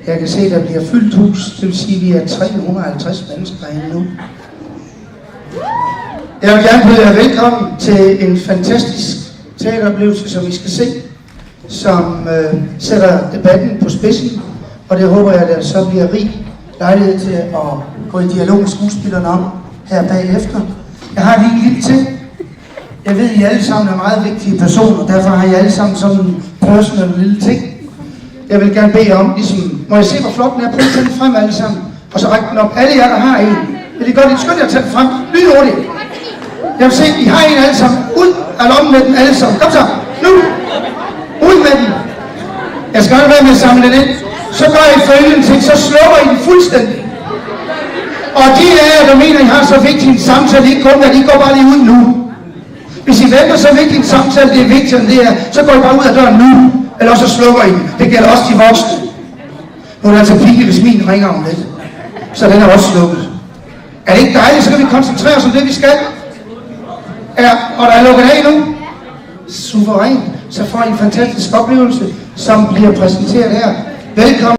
Jeg kan se, at der bliver fyldt hus. Det vil sige, at vi er 350 mennesker herinde nu. Jeg vil gerne byde jer velkommen til en fantastisk teateroplevelse, som I skal se, som sætter debatten på spidsen. Og det håber jeg, at der så bliver rig lejlighed til at gå i dialog med skuespillerne om her bagefter. Jeg har lige en lille ting. Jeg ved, at I alle sammen er meget vigtige personer, derfor har I alle sammen sådan en personal lille ting. Jeg vil gerne bede jer om, ligesom, må jeg se, hvor flot den er? Prøv at tage den frem alle sammen, og så række den op. Alle jer, der har en, vil I godt skynd jer at tage den frem, lynhurtigt. Jeg vil se, I har en alle sammen. Ud af lommen med den alle sammen. Kom så, nu! Ud med den! Jeg skal ikke være med at samle den ind. Så gør I følgende ting, så slukker I den fuldstændig. Og de af jer, der mener, I har så vigtig en samtale, ikke kun at I går bare lige ud nu. Hvis I venter så vigtig en samtale, det er vigtigere end det her, så går I bare ud af døren nu. Eller også slukker I den. Det gælder også de voksne. Nu er det altså pigge, hvis min ringer om lidt. Så den er også slukket. Er det ikke dejligt, så kan vi koncentrere os om det, vi skal? Ja, og der er lukket af nu. Suveræn. Så får I en fantastisk oplevelse, som bliver præsenteret her. Velkommen.